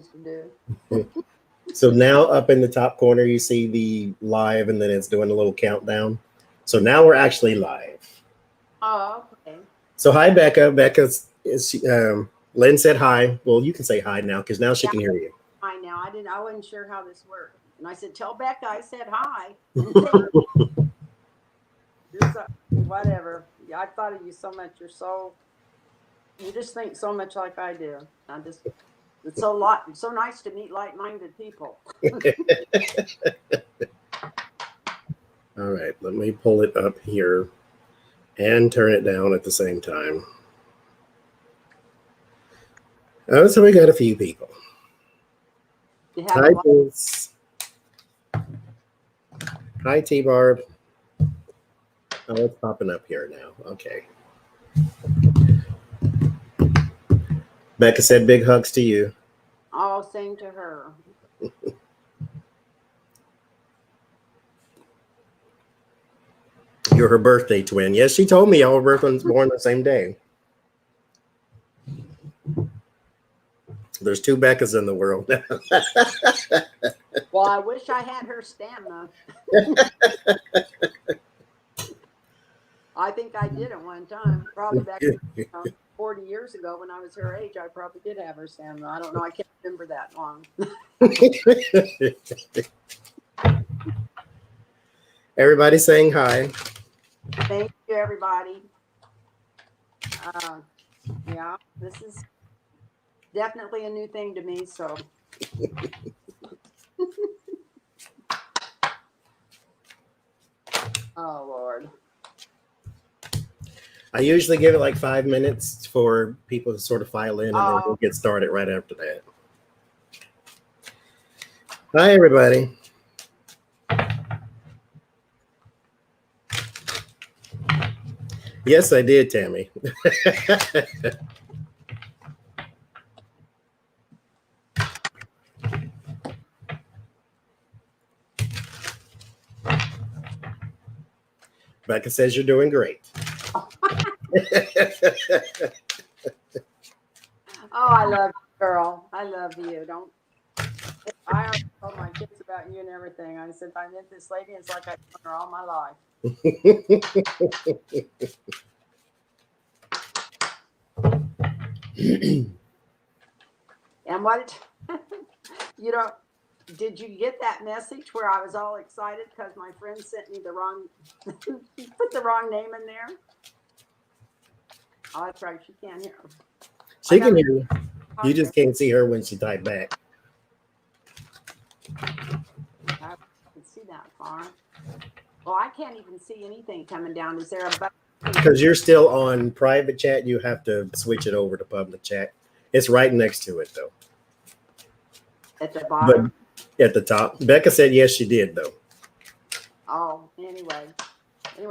to do. So now up in the top corner, you see the live, and then it's doing a little countdown. So now we're actually live. Oh, okay. So hi, Becca. Lynn said hi. Well, you can say hi now because now she can hear you. Hi now. I wasn't sure how this worked. And I said, tell Becca I said hi. Whatever. Yeah, I thought of you so much. You just think so much like I do. It's so nice to meet like-minded people. All right, let me pull it up here and turn it down at the same time. Oh, so we got a few people. Hi, Bruce. Hi, T-Barb. Oh, it's popping up here now. Okay. Becca said big hugs to you. Oh, same to her. You're her birthday twin. Yes, she told me y'all were both born the same day. There's two Beccas in the world. Well, I wish I had her stamina. I think I did at one time, probably back 40 years ago when I was her age. I probably did have her stamina. I don't know. I can't remember that long. Everybody saying hi. Thank you, everybody. Yeah, this is definitely a new thing to me. So. Oh, Lord. I usually give it like 5 minutes for people to sort of file in, and then we'll get started right after that. Hi, everybody. Yes, I did, Tammy. Becca says you're doing great. Oh, I love you, girl. I love you. I already told my kids about you and everything. I said, I met this lady. It's like I've known her all my life. And what, did you get that message where I was all excited because my friend sent me the wrong, put the wrong name in there? Oh, that's right. She can't hear. She can hear you. You just can't see her when she typed back. I can see that far. Well, I can't even see anything coming down. Is there a button? Because you're still on private chat, you have to switch it over to public chat. It's right next to it, though. At the bottom? But at the top. Becca said yes, she did, though. Oh, anyway,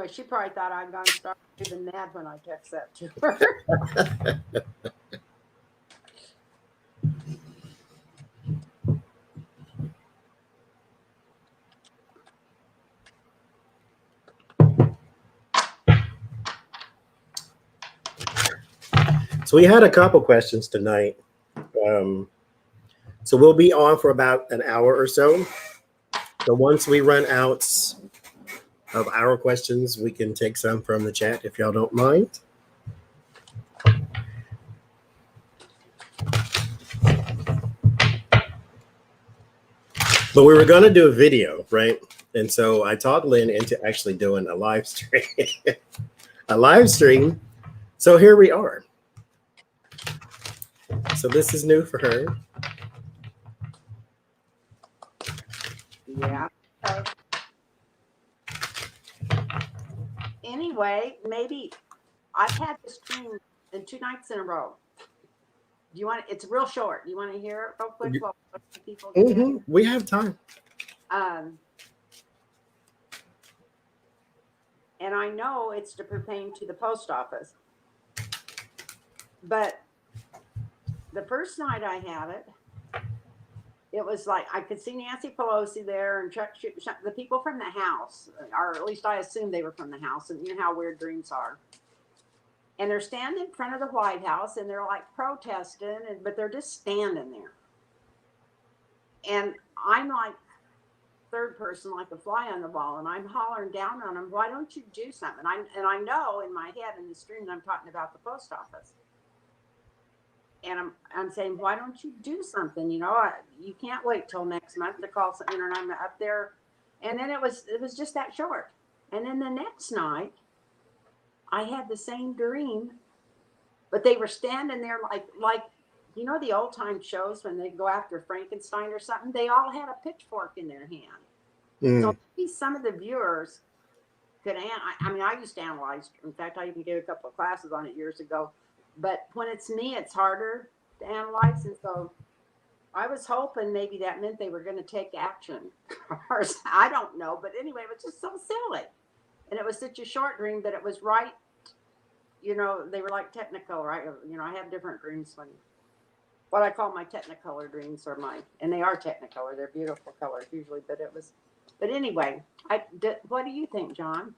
she probably thought I'd gone start even mad when I text that to her. So we had a couple questions tonight. So we'll be on for about an hour or so. So once we run out of our questions, we can take some from the chat if y'all don't mind. But we were going to do a video, right? And so I talked Lynn into actually doing a live stream. A live stream. So here we are. So this is new for her. Yeah. Okay. Anyway, maybe I've had this dream in 2 nights in a row. Do you want? It's real short. Do you want to hear it real quick? While people get in? We have time. And I know it's to pertain to the post office, but the first night I had it, it was like I could see Nancy Pelosi there and Chuck, the people from the House, or at least I assumed they were from the House, and you know how weird dreams are. And they're standing in front of the White House, and they're like protesting, but they're just standing there. And I'm like third person, like a fly on the wall, and I'm hollering down on them, why don't you do something? I know in my head in the stream that I'm talking about the post office. And I'm saying, why don't you do something? You know, you can't wait till next month to call something, and I'm up there. And then it was just that short. And then the next night, I had the same dream, but they were standing there like you know the old time shows when they go after Frankenstein or something. They all had a pitchfork in their hand. So maybe some of the viewers could. I mean, I used to analyze. In fact, I even gave a couple of classes on it years ago. But when it's me, it's harder to analyze, and so I was hoping maybe that meant they were going to take action. Or I don't know, but anyway, it was just so silly, and it was such a short dream, but it was right. You know, they were like technicolor. You know, I have different dreams when what I call my technicolor dreams are mine, and they are technicolor. They're beautiful colors usually, but it was. But anyway, what do you think, John?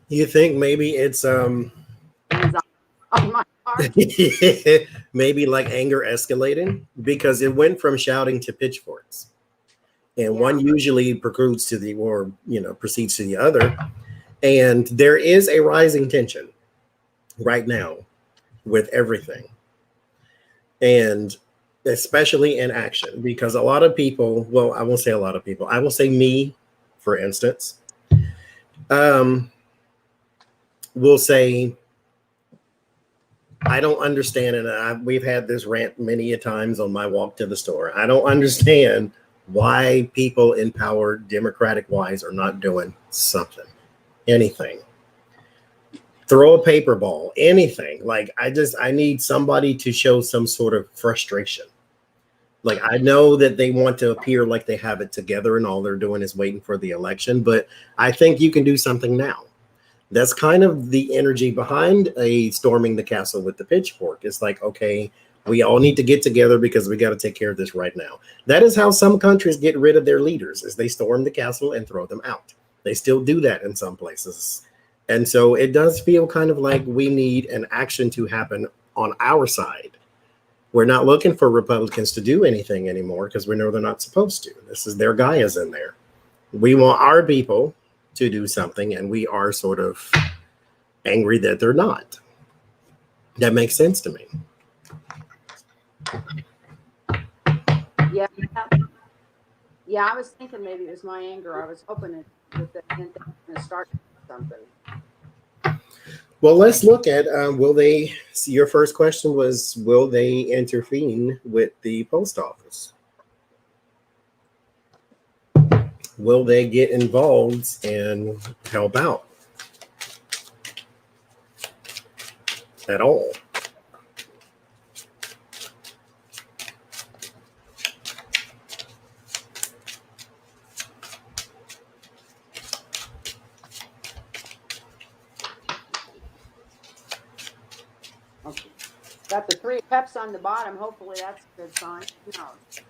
You think maybe it's On my part. maybe like anger escalating because it went from shouting to pitchforks, and Yeah. one usually proceeds to the proceeds to the other, and there is a rising tension right now with everything, and especially in action, because a lot of people, well, I won't say a lot of people, I will say me, for instance, will say, I don't understand, and we've had this rant many a times on my walk to the store. I don't understand why people in power, Democratic-wise, are not doing something, anything. Throw a paper ball, anything. Like, I need somebody to show some sort of frustration. Like, I know that they want to appear like they have it together and all they're doing is waiting for the election, but I think you can do something now. That's kind of the energy behind a storming the castle with the pitchfork. It's like, okay, we all need to get together because we got to take care of this right now. That is how some countries get rid of their leaders, is they storm the castle and throw them out. They still do that in some places. And so it does feel kind of like we need an action to happen on our side. We're not looking for Republicans to do anything anymore because we know they're not supposed to. This is their guy is in there. We want our people to do something, and we are sort of angry that they're not. That makes sense to me. Yeah. Yeah, I was thinking maybe it was my anger. I was hoping that they meant they were going to start something. Well, let's look at will they? Your first question was, will they intervene with the post office? Will they get involved and help out at all? Okay. Got the 3 of Cups on the bottom. Hopefully that's a good sign. Who knows?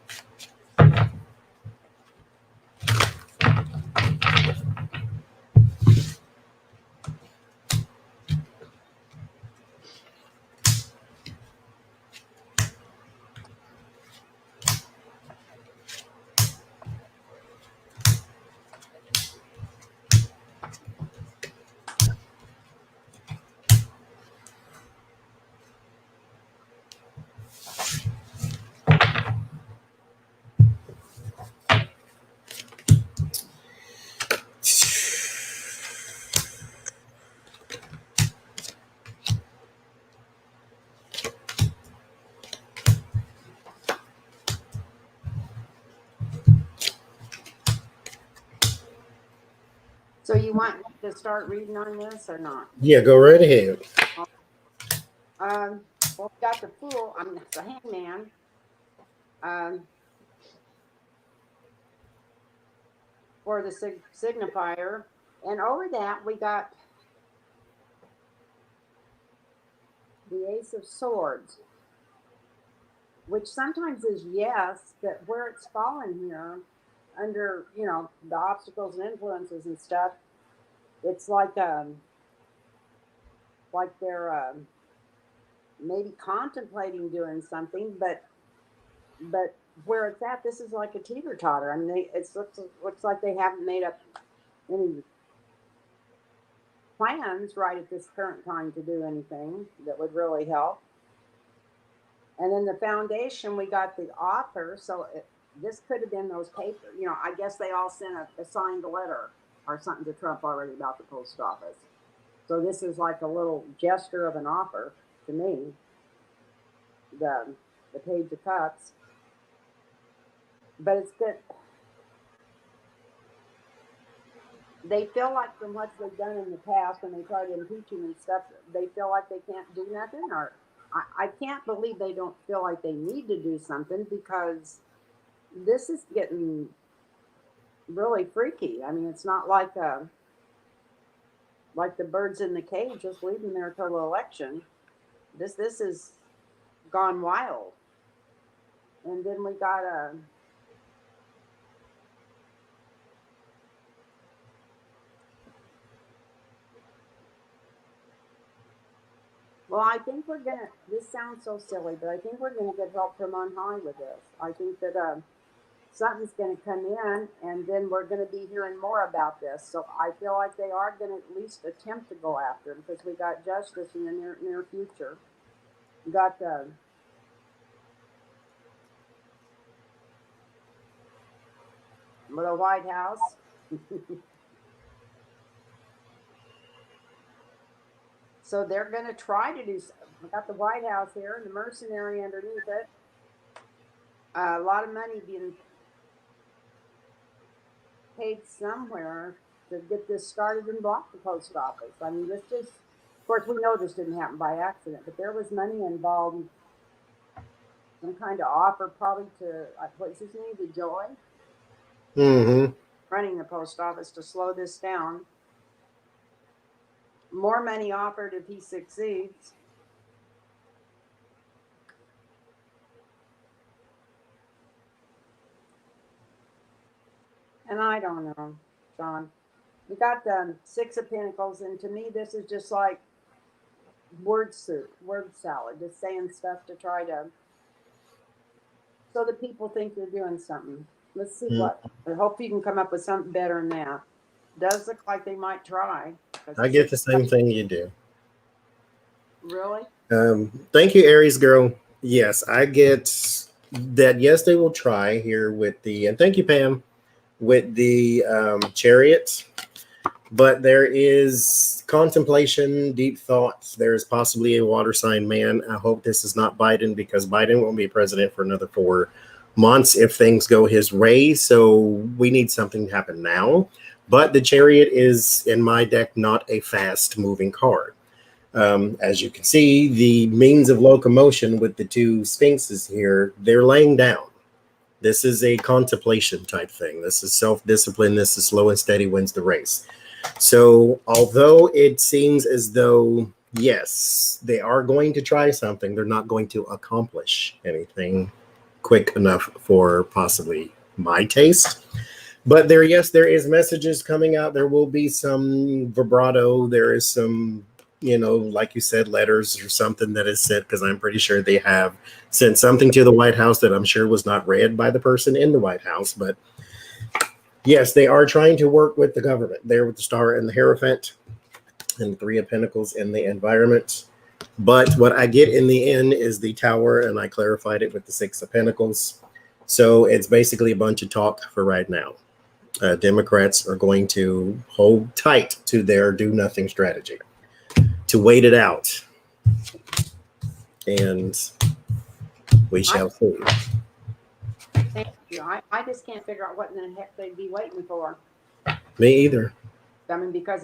So you want to start reading on this or not? Yeah, go right ahead. Well, we got the Fool. I mean, the Hangman. For the signifier, and over that we got the Ace of Swords, which sometimes is yes, but where it's fallen here under the obstacles and influences and stuff, it's like they're maybe contemplating doing something, but where it's at, this is like a teeter-totter. I mean, it looks like they haven't made up any plans right at this current time to do anything that would really help. And then the foundation, we got the author. So this could have been those papers. You know, I guess they all sent a signed letter or something to Trump already about the post office. So this is like a little gesture of an offer to me. The Page of Cups. But it's good. They feel like from what they've done in the past when they try to impeach him and stuff, they feel like they can't do nothing. Or I can't believe they don't feel like they need to do something, because this is getting really freaky. I mean, it's not like the birds in the cage just leaving there till the election. This is gone wild. And then we got a well, I think we're gonna, this sounds so silly, but I think we're gonna get help from on high with this. I think that something's gonna come in, and then we're gonna be hearing more about this. So I feel like they are gonna at least attempt to go after him, because we got justice in the near future. We got the White House. So they're going to try to do something. We got the White House here and the mercenary underneath it. A lot of money being paid somewhere to get this started and block the post office. I mean, this just, of course, we know this didn't happen by accident, but there was money involved. Some kind of offer, probably to, what's his name, the Joy? Mm-hmm. Running the post office to slow this down. More money offered if he succeeds. And I don't know, John. We got the Six of Pentacles, and to me, this is just like word soup, word salad, just saying stuff to try to, so that people think you're doing something. Let's see what. I hope you can come up with something better than that. Does look like they might try. I get the same thing you do. Really? Thank you, Aries girl. Yes, I get that. Yes, they will try here with the, and thank you, Pam, with the Chariot. But there is contemplation, deep thoughts. There is possibly a water sign man. I hope this is not Biden, because Biden won't be president for another 4 months if things go his way. So we need something to happen now. But the Chariot is, in my deck, not a fast moving card. As you can see, the means of locomotion with the 2 sphinxes here, they're laying down. This is a contemplation type thing. This is self-discipline. This is slow and steady wins the race. So although it seems as though, yes, they are going to try something, they're not going to accomplish anything quick enough for possibly my taste. But there, yes, there is messages coming out. There will be some vibrato. There is some, you know, like you said, letters or something that is sent, because I'm pretty sure they have sent something to the White House that I'm sure was not read by the person in the White House. But yes, they are trying to work with the government there with the Star and the Hierophant and the 3 of Pentacles in the environment. But what I get in the end is the Tower, and I clarified it with the 6 of Pentacles. So it's basically a bunch of talk for right now. Democrats are going to hold tight to their do-nothing strategy, to wait it out. And we shall see. Thank you. I just can't figure out what in the heck they'd be waiting for. Me either. I mean, because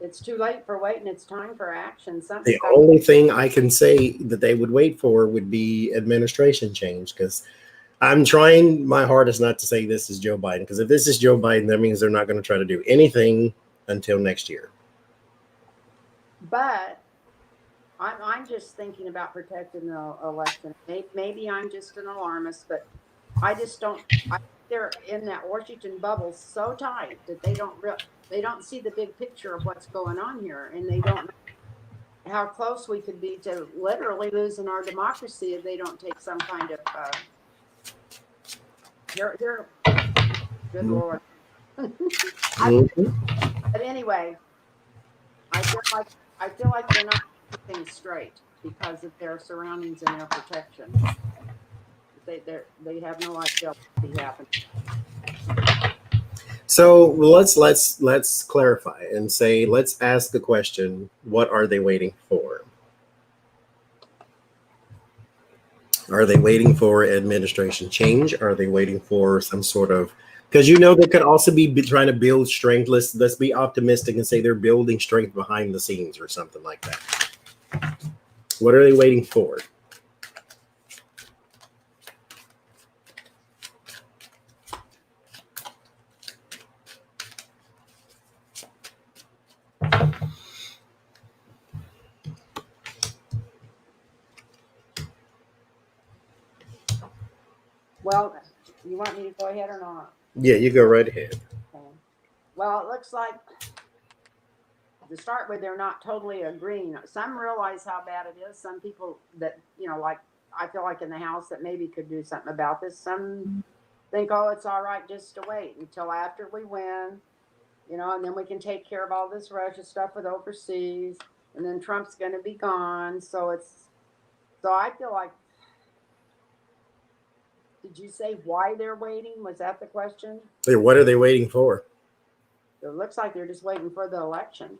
it's too late for waiting. It's time for action. The only thing I can say that they would wait for would be administration change, because I'm trying my hardest not to say this is Joe Biden, because if this is Joe Biden, that means they're not going to try to do anything until next year. But I'm just thinking about protecting the election. Maybe I'm just an alarmist, but I just don't. They're in that Washington bubble so tight that they don't see the big picture of what's going on here, and they don't know how close we could be to literally losing our democracy if they don't take some kind of They're good Lord. But anyway, I feel like they're not keeping things straight because of their surroundings and their protection. They have no idea what will be happening. So let's clarify and say, let's ask the question, what are they waiting for? Are they waiting for administration change? Are they waiting for some sort of, because they could also be trying to build strength. Let's be optimistic and say they're building strength behind the scenes or something like that. What are they waiting for? Well, you want me to go ahead or not? Yeah, you go right ahead. Okay. Well, it looks like to start with, they're not totally agreeing. Some realize how bad it is. Some people that, like I feel like in the House that maybe could do something about this. Some think, oh, it's all right just to wait until after we win, and then we can take care of all this Russia stuff with overseas, and then Trump's going to be gone. So I feel like, did you say why they're waiting? Was that the question? What are they waiting for? It looks like they're just waiting for the election.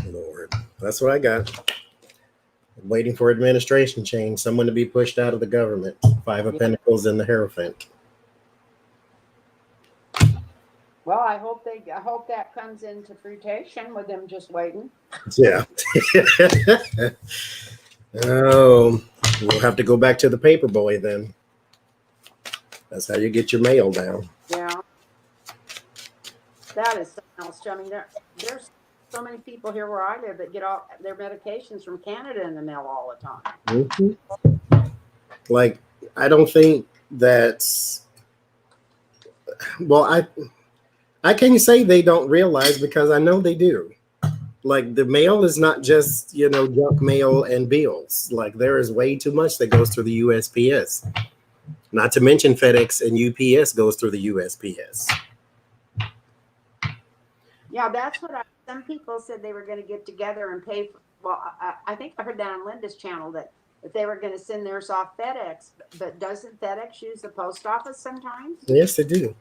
Lord, that's what I got. Waiting for administration change, someone to be pushed out of the government. Five of Pentacles in the Hierophant. Well, I hope that comes into fruition with them just waiting. Yeah. Oh, we'll have to go back to the paper boy then. That's how you get your mail down. Yeah. That is something else. I mean, there's so many people here where I live that get all their medications from Canada in the mail all the time. Mm-hmm. Like, I don't think that's, well, I can't say they don't realize, because I know they do. Like, the mail is not just, junk mail and bills. Like, there is way too much that goes through the USPS. Not to mention FedEx and UPS goes through the USPS. Yeah, that's what some people said they were going to get together and pay for. Well, I think I heard that on Linda's channel that they were going to send theirs off FedEx. But doesn't FedEx use the post office sometimes? Yes, they do.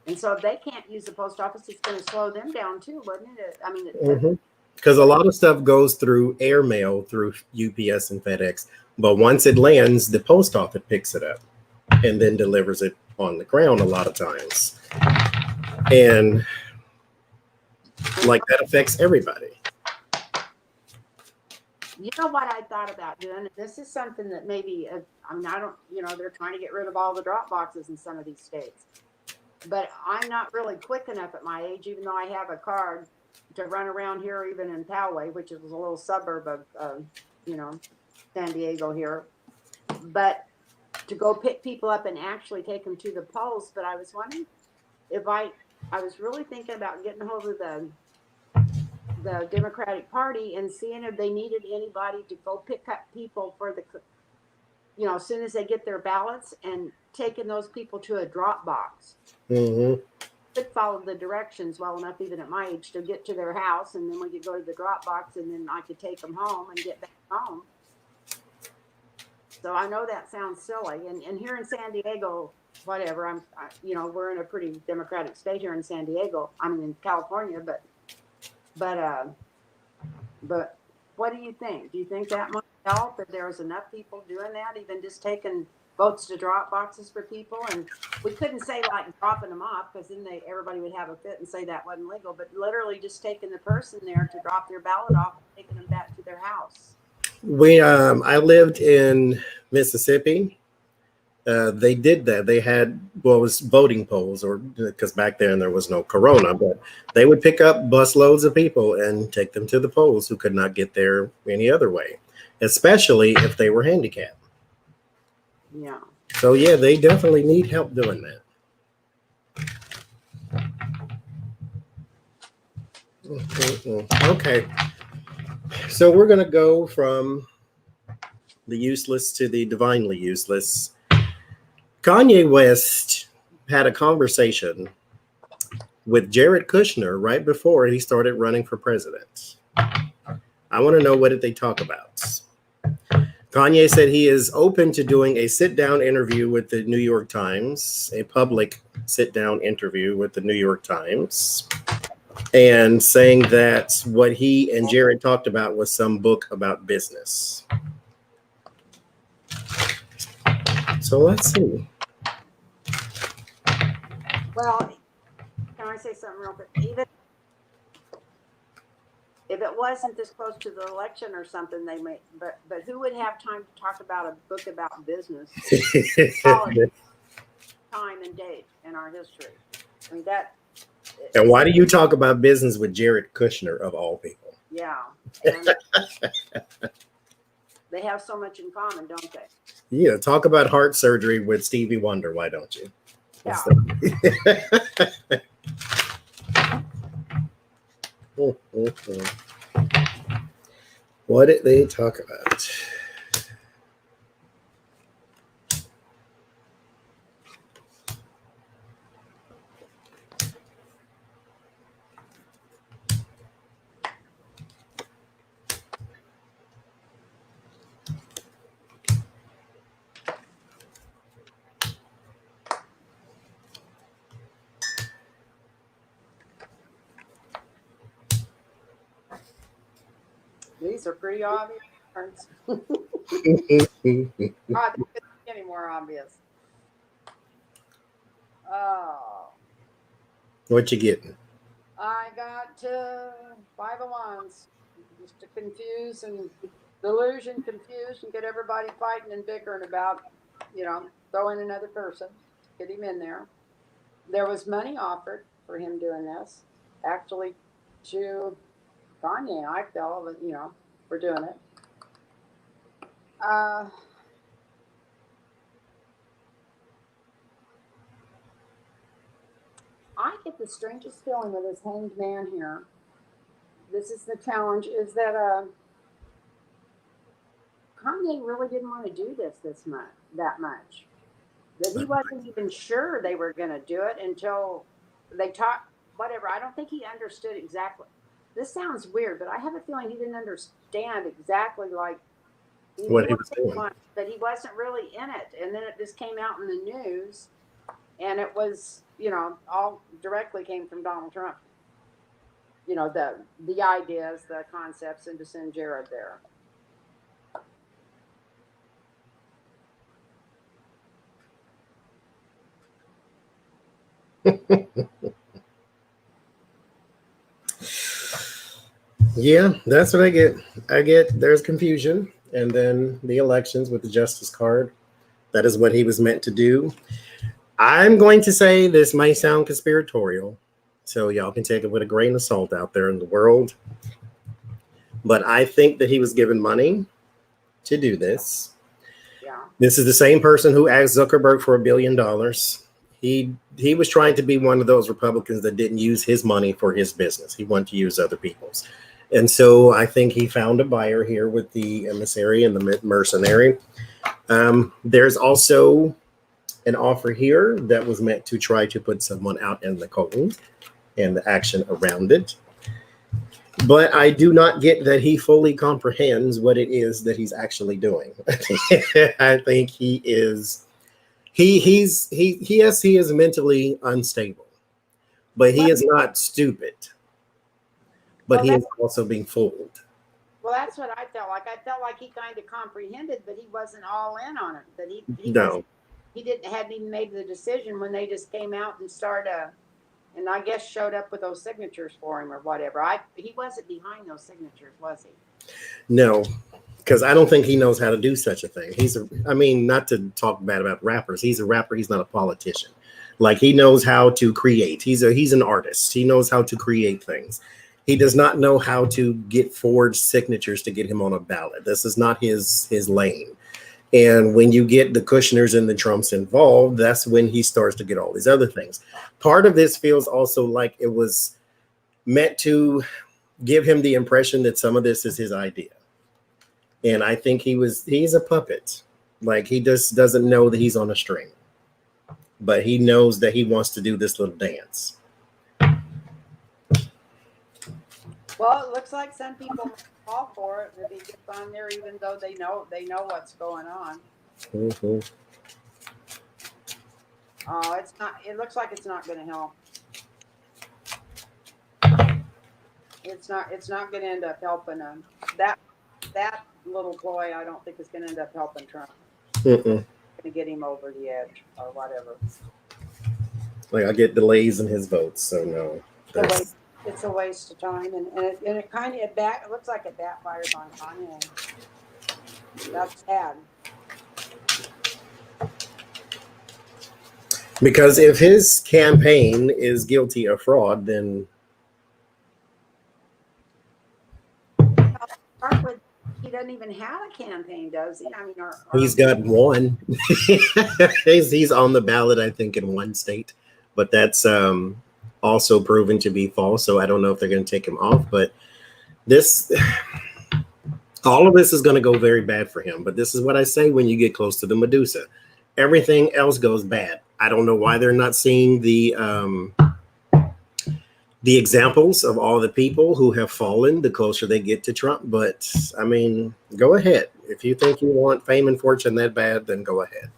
And so if they can't use the post office, it's going to slow them down too, wouldn't it? I mean, because a lot of stuff goes through airmail through UPS and FedEx, but once it lands, the post office picks it up and then delivers it on the ground a lot of times. And like, that affects everybody. You know what I thought about doing? This is something that maybe, I don't, they're trying to get rid of all the drop boxes in some of these states. But I'm not really quick enough at my age, even though I have a card, to run around here, even in Poway, which is a little suburb of San Diego here. But to go pick people up and actually take them to the polls. But I was wondering if I was really thinking about getting a hold of the Democratic Party and seeing if they needed anybody to go pick up people for the, as soon as they get their ballots, and taking those people to a drop box. Mm-hmm. Could follow the directions well enough, even at my age, to get to their house, and then we could go to the drop box, and then I could take them home and get back home. So I know that sounds silly, and here in San Diego, whatever, we're in a pretty democratic state here in San Diego. I mean, in California, but what do you think? Do you think that might help if there was enough people doing that, even just taking votes to drop boxes for people? And we couldn't say like dropping them off, because then everybody would have a fit and say that wasn't legal, but literally just taking the person there to drop their ballot off and taking them back to their house. I lived in Mississippi. They did that. They had, it was voting polls, or because back then there was no corona, but they would pick up busloads of people and take them to the polls who could not get there any other way, especially if they were handicapped. Yeah. So yeah, they definitely need help doing that. Okay. So we're going to go from the useless to the divinely useless, Kanye West had a conversation with Jared Kushner right before he started running for president. I want to know, what did they talk about? Kanye said he is open to doing a sit-down interview with the New York Times, a public sit-down interview with the New York Times, and saying that what he and Jared talked about was some book about business. So let's see. Well, can I say something real quick? Even if it wasn't this close to the election or something, they may. But who would have time to talk about a book about business? Time and date in our history. I mean that. And why do you talk about business with Jared Kushner of all people? Yeah, and they have so much in common, don't they? Yeah, talk about heart surgery with Stevie Wonder. Why don't you? Yeah. What did they talk about? These are pretty obvious. God, they couldn't be any more obvious. Oh. What you getting? I got Five of Wands, just to confuse and delusion, confuse, and get everybody fighting and bickering about, throw in another person, get him in there. There was money offered for him doing this, actually, to Kanye. I felt that, for doing it. I get the strangest feeling with this hanged man here. This is the challenge, is that Kanye really didn't want to do that much. That he wasn't even sure they were going to do it until they talked, whatever. I don't think he understood exactly. This sounds weird, but I have a feeling he didn't understand exactly what he was doing. But he wasn't really in it. And then it just came out in the news, and it was, all directly came from Donald Trump. The ideas, the concepts, and to send Jared there. Yeah, that's what I get. There's confusion, and then the elections with the justice card. That is what he was meant to do. I'm going to say this might sound conspiratorial, so y'all can take it with a grain of salt out there in the world. But I think that he was given money to do this. Yeah. This is the same person who asked Zuckerberg for $1 billion. He was trying to be one of those Republicans that didn't use his money for his business. He wanted to use other people's. And so I think he found a buyer here with the emissary and the mercenary. There's also an offer here that was meant to try to put someone out in the cold and the action around it. But I do not get that he fully comprehends what it is that he's actually doing. I think he is he is mentally unstable, but he is not stupid. But he is also being fooled. Well, that's what I felt like. I felt like he kind of comprehended, but he wasn't all in on it. That he hadn't even made the decision when they just came out and started, and I guess showed up with those signatures for him or whatever. He wasn't behind those signatures, was he? No, because I don't think he knows how to do such a thing. Not to talk bad about rappers. He's a rapper. He's not a politician. Like, he knows how to create. He's an artist. He knows how to create things. He does not know how to get forged signatures to get him on a ballot. This is not his lane. And when you get the Kushners and the Trumps involved, that's when he starts to get all these other things. Part of this feels also like it was meant to give him the impression that some of this is his idea. And I think he's a puppet. Like, he just doesn't know that he's on a string. but he knows that he wants to do this little dance. Well, it looks like some people fall for it if he gets on there, even though they know what's going on. Mm-hmm. Oh, it's not. It looks like it's not going to help. It's not. It's not going to end up helping him. That little boy, I don't think is going to end up helping Trump. Mm-mm. Going to get him over the edge or whatever. Like, I get delays in his votes, so no. It's a waste of time, and it kind of it looks like it backfires on Kanye. That's sad. Because if his campaign is guilty of fraud, then Start with, he doesn't even have a campaign, does he? I mean, he's got one. he's on the ballot, I think, in one state, but that's also proven to be false. So I don't know if they're going to take him off. But all of this is going to go very bad for him. But this is what I say when you get close to the Medusa. Everything else goes bad. I don't know why they're not seeing the examples of all the people who have fallen the closer they get to Trump. But I mean, go ahead. If you think you want fame and fortune that bad, then go ahead.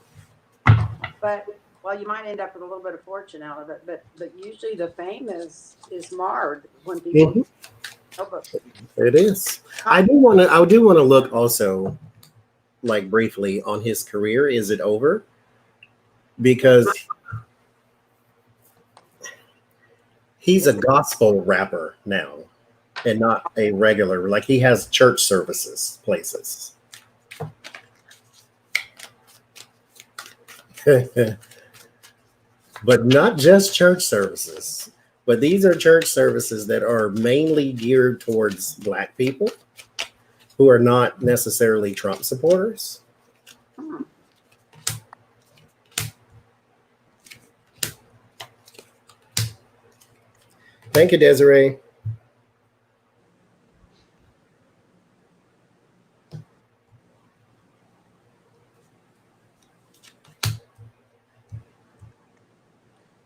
But well, you might end up with a little bit of fortune out of it. But usually the fame is marred when people. Mm-hmm. Oh, It is. I do want to look also, like, briefly on his career. Is it over? Because he's a gospel rapper now and not a regular, like, he has church services places. But not just church services, but these are church services that are mainly geared towards Black people who are not necessarily Trump supporters. Thank you, Desiree.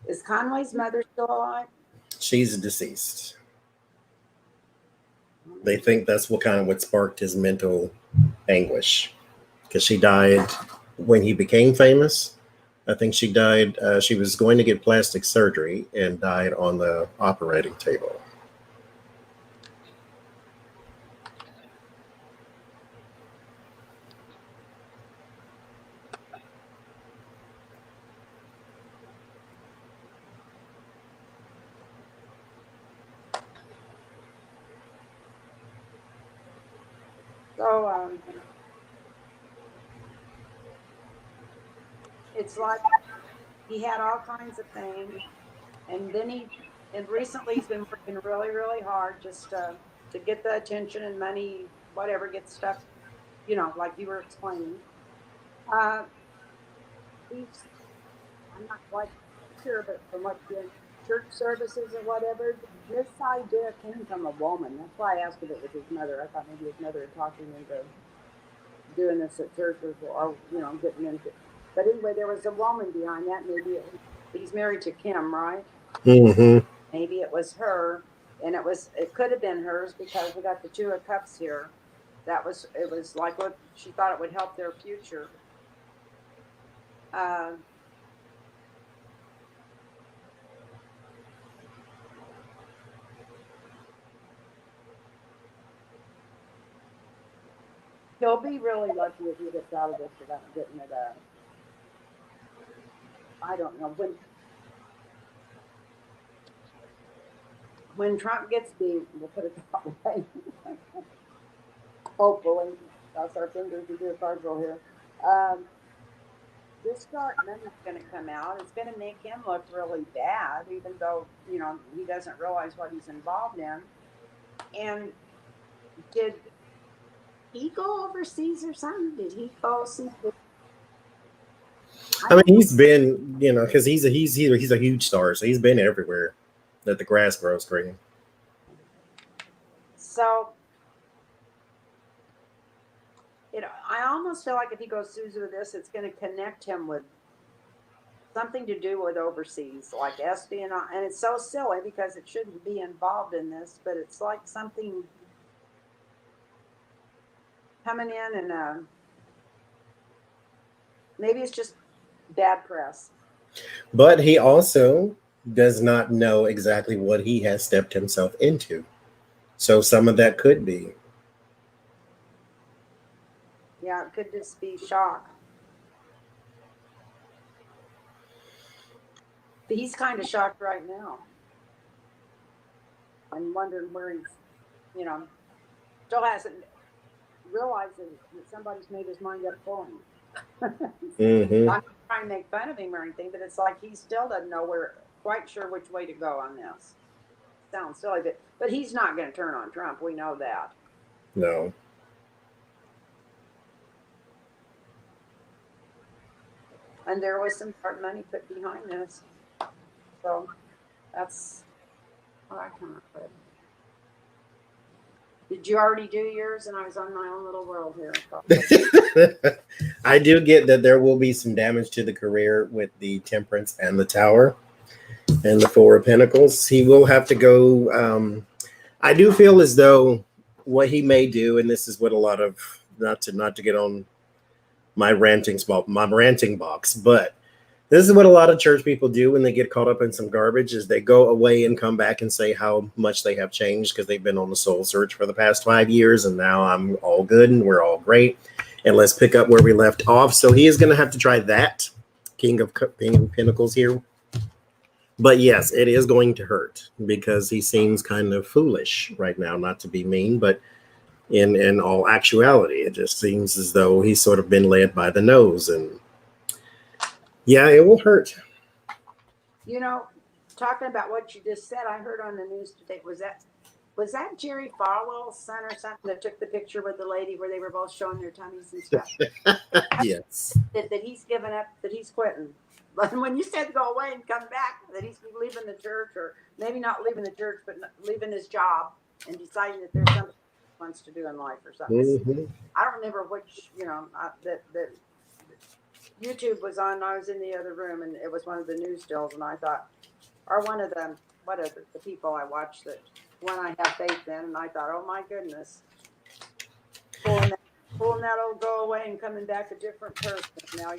Is Conway's mother still alive? She's deceased. They think that's what sparked his mental anguish, because she died when he became famous. I think she died. She was going to get plastic surgery and died on the operating table. So it's like he had all kinds of fame, and then recently he's been working really, really hard just to get the attention and money, whatever, get stuff, like you were explaining. Uh, I'm not quite sure, but from what the church services or whatever, this idea came from a woman. That's why I asked if it was his mother. I thought maybe his mother had talked him into doing this at churches or getting into. But anyway, there was a woman behind that. Maybe he's married to Kim, right? Mm-hmm. Maybe it was her, and it could have been hers because we got the Two of Cups here. It was like what she thought it would help their future. He'll be really lucky if he gets out of this without getting it. I don't know when Trump gets beat. We'll put it that way. Hopefully, that's our fingers to do a card roll here. This dark money's going to come out. It's going to make him look really bad, even though he doesn't realize what he's involved in. And did he go overseas or something? Did he go see? I mean, he's been, because he's a huge star, so he's been everywhere that the grass grows green. So, I almost feel like if he goes through with this, it's going to connect him with something to do with overseas, like espionage. And it's so silly because it shouldn't be involved in this, but it's like something coming in and maybe it's just bad press. But he also does not know exactly what he has stepped himself into. So some of that could be. Yeah, it could just be shock. But he's kind of shocked right now. I'm wondering where he's, still hasn't realized that somebody's made his mind up for him. Mm-hmm. I'm not trying to make fun of him or anything, but it's like he still doesn't know quite sure which way to go on this. Sounds silly, but he's not going to turn on Trump. We know that. No. And there was some hard money put behind this. So that's what I come up with. Did you already do yours? And I was on my own little world here. I do get that there will be some damage to the career with the Temperance and the Tower and the Four of Pentacles. He will have to go. I do feel as though what he may do, and this is what a lot of, not to get on my ranting box, but this is what a lot of church people do when they get caught up in some garbage, is they go away and come back and say how much they have changed because they've been on the soul search for the past 5 years, and now I'm all good and we're all great. And let's pick up where we left off. So he is going to have to try that, King of Pentacles here. But yes, it is going to hurt because he seems kind of foolish right now, not to be mean, but in all actuality, it just seems as though he's sort of been led by the nose. And yeah, it will hurt. Talking about what you just said, I heard on the news today, was that Jerry Falwell's son or something that took the picture with the lady where they were both showing their tummies and stuff? Yes. That he's given up, that he's quitting. But when you said go away and come back, that he's leaving the church, or maybe not leaving the church, but leaving his job and deciding that there's something he wants to do in life or something. Mm-hmm. I don't remember which, that YouTube was on. I was in the other room, and it was one of the news stills, and I thought, or one of them, the people I watched, that one I have faith in, and I thought, oh my goodness, pulling that old go away and coming back a different person. Now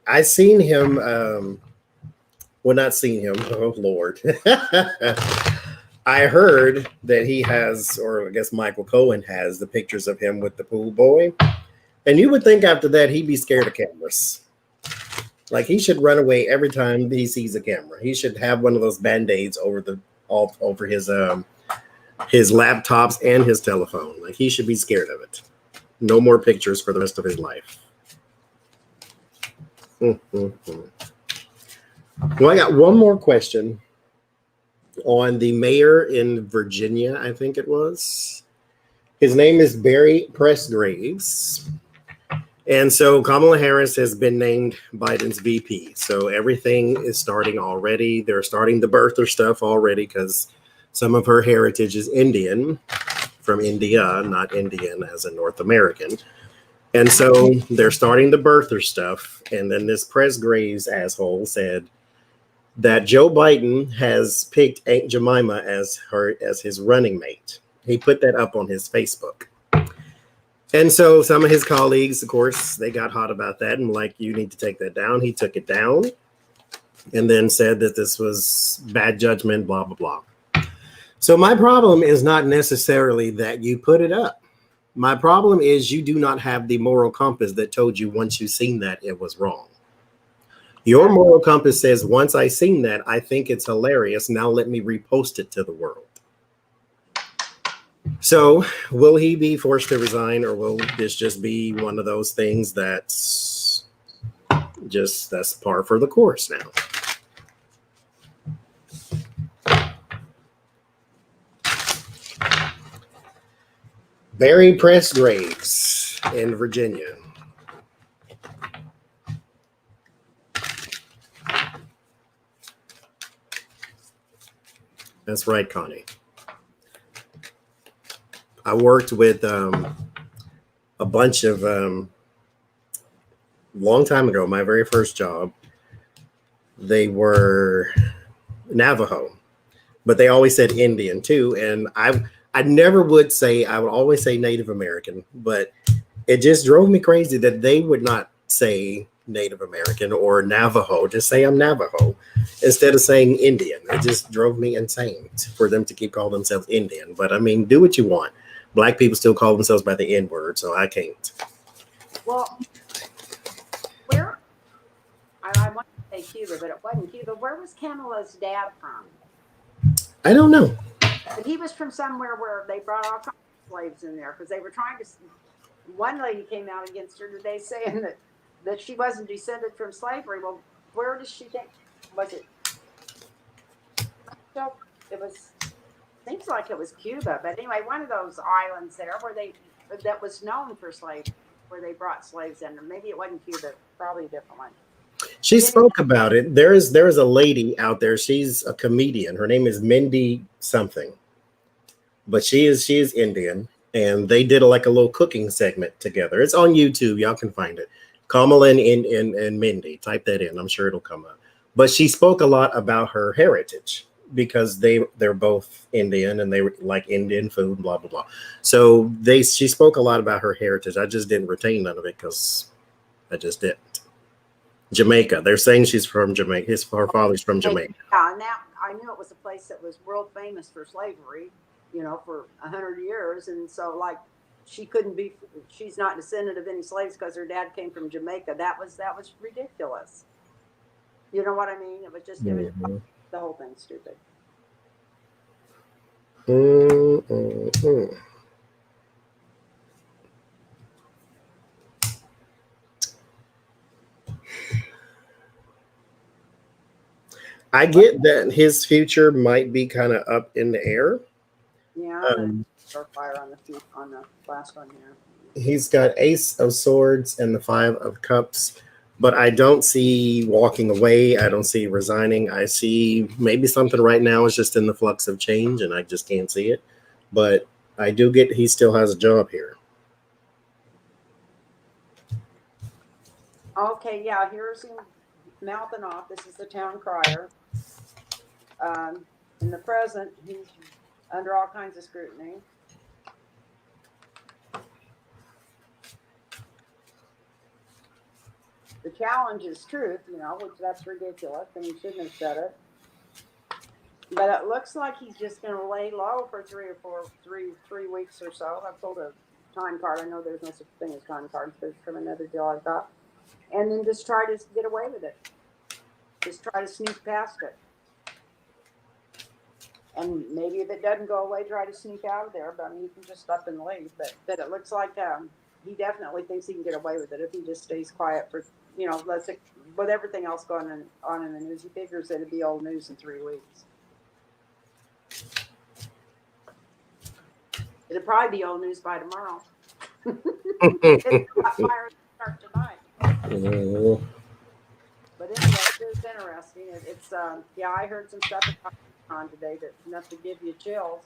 I seen him. Well, not seen him. Oh Lord. I heard that he has, or I guess Michael Cohen has, the pictures of him with the pool boy. And you would think after that he'd be scared of cameras. Like he should run away every time he sees a camera. He should have one of those band-aids over his laptops and his telephone. Like he should be scared of it. No more pictures for the rest of his life. Mm-hmm. Well, I got one more question on the mayor in Virginia, I think it was. His name is Barry Pressgraves. And so Kamala Harris has been named Biden's VP. So everything is starting already. They're starting the birther stuff already because some of her heritage is Indian, from India, not Indian as a North American. And so they're starting the birther stuff. And then this Pressgraves asshole said that Joe Biden has picked Aunt Jemima as his running mate. He put that up on his Facebook. And so some of his colleagues, of course, they got hot about that and like, you need to take that down. He took it down and then said that this was bad judgment, blah, blah, blah. So my problem is not necessarily that you put it up. My problem is you do not have the moral compass that told you once you seen that it was wrong. Your moral compass says, once I seen that, I think it's hilarious. Now let me repost it to the world. So will he be forced to resign, or will this just be one of those things that's par for the course now? Barry Pressgraves in Virginia. That's right, Connie. I worked with a bunch of long time ago, my very first job, they were Navajo, but they always said Indian too. And I never would say, I would always say Native American, but it just drove me crazy that they would not say Native American or Navajo, just say I'm Navajo instead of saying Indian. It just drove me insane for them to keep calling themselves Indian. But I mean, do what you want. Black people still call themselves by the N word, so I can't. Well, where I want to say Cuba, but it wasn't Cuba. Where was Kamala's dad from? I don't know. But he was from somewhere where they brought all kinds of slaves in there because they were trying to. One lady came out against her today saying that she wasn't descended from slavery. Well, where does she think? Was it? It was. Seems like it was Cuba, but anyway, one of those islands there that was known for slavery, where they brought slaves in. Maybe it wasn't Cuba, probably a different one. She spoke about it. There is a lady out there. She's a comedian. Her name is Mindy something, but she is Indian, and they did a little cooking segment together. It's on YouTube. Y'all can find it. Kamala and Mindy. Type that in. I'm sure it'll come up. But she spoke a lot about her heritage because they're both Indian and they like Indian food, blah blah blah. So she spoke a lot about her heritage. I just didn't retain none of it because I just didn't. Jamaica. They're saying she's from Jamaica. Her father's from Jamaica. Yeah, and now I knew it was a place that was world famous for slavery, for 100 years. And so, she's not descendant of any slaves because her dad came from Jamaica. That was ridiculous. You know what I mean? It was just the whole thing stupid. I get that his future might be kind of up in the air. Yeah, fire on the last one here. He's got Ace of Swords and the Five of Cups, but I don't see walking away. I don't see resigning. I see maybe something right now is just in the flux of change, and I just can't see it. But I do get he still has a job here. Okay, yeah, here's him mouthing off. This is the town crier. In the present, he's under all kinds of scrutiny. The challenge is truth, which that's ridiculous, and he shouldn't have said it. But it looks like he's just going to lay low for 3 weeks or so. I've pulled a time card. I know there's no such thing as time cards, but it's from another deal I've got. And then just try to get away with it. Just try to sneak past it. And maybe if it doesn't go away, try to sneak out of there. But I mean, you can just up and leave. But it looks like he definitely thinks he can get away with it if he just stays quiet for, with everything else going on in the news. He figures it'd be old news in 3 weeks. It'll probably be old news by tomorrow. It's not fire start tonight. But anyway, it's interesting. It's I heard some stuff on today that's enough to give you chills.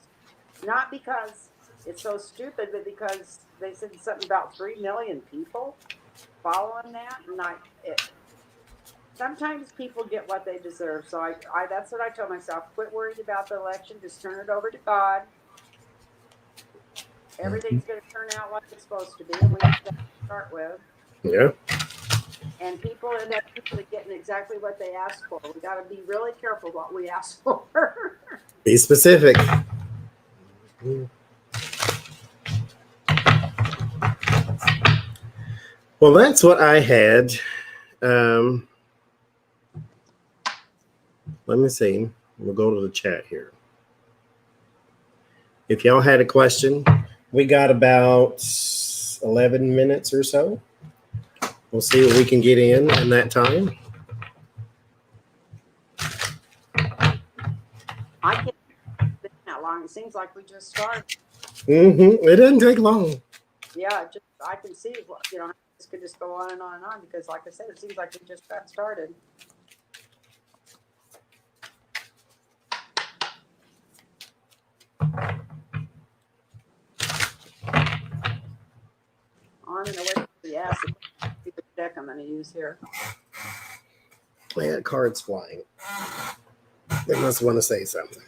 Not because it's so stupid, but because they said something about 3 million people following that. And sometimes people get what they deserve. So I that's what I told myself. Quit worrying about the election. Just turn it over to God. Everything's going to turn out like it's supposed to be. And we have to start with. Yeah. And people end up usually getting exactly what they ask for. We got to be really careful what we ask for. Be specific. Well, that's what I had. Let me see. We'll go to the chat here. If y'all had a question, we got about 11 minutes or so. We'll see what we can get in that time. I can't think that long. It seems like we just started. It doesn't take long. Yeah, I can see, this could just go on and on and on because, like I said, it seems like we just got started. On and away from the acid. deck I'm going to use here. Yeah, cards flying. They must want to say something.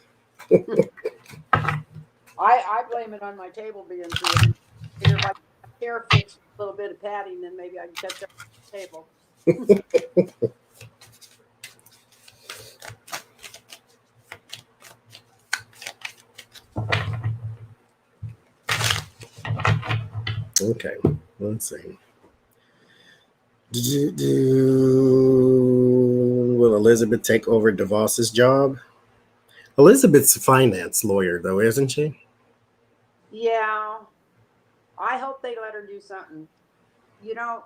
I blame it on my table being too. If I hair fixed a little bit of padding, then maybe I can catch up with the table. Okay, let's see. Will Elizabeth take over DeVos's job? Elizabeth's a finance lawyer, though, isn't she? Yeah. I hope they let her do something. You know,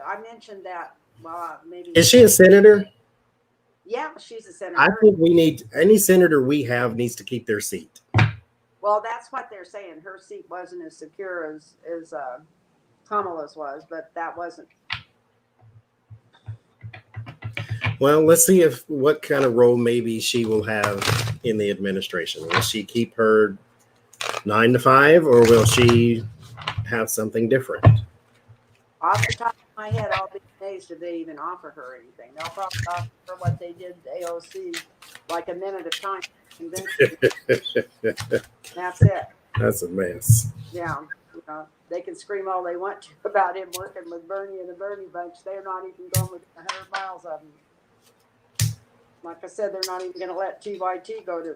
I mentioned that. Well, maybe. Is she a senator? Yeah, she's a senator. I think we need any senator we have needs to keep their seat. Well, that's what they're saying. Her seat wasn't as secure as Kamala's was, but that wasn't. Well, let's see what kind of role maybe she will have in the administration. Will she keep her 9 to 5, or will she have something different? Off the top of my head, I'll be amazed if they even offer her anything. They'll probably offer her what they did to AOC, like a minute of time. That's it. That's a mess. Yeah, you know, they can scream all they want to about him working with Bernie and the Bernie bunch. They're not even going with 100 miles of him. Like I said, they're not even going to let TYT go to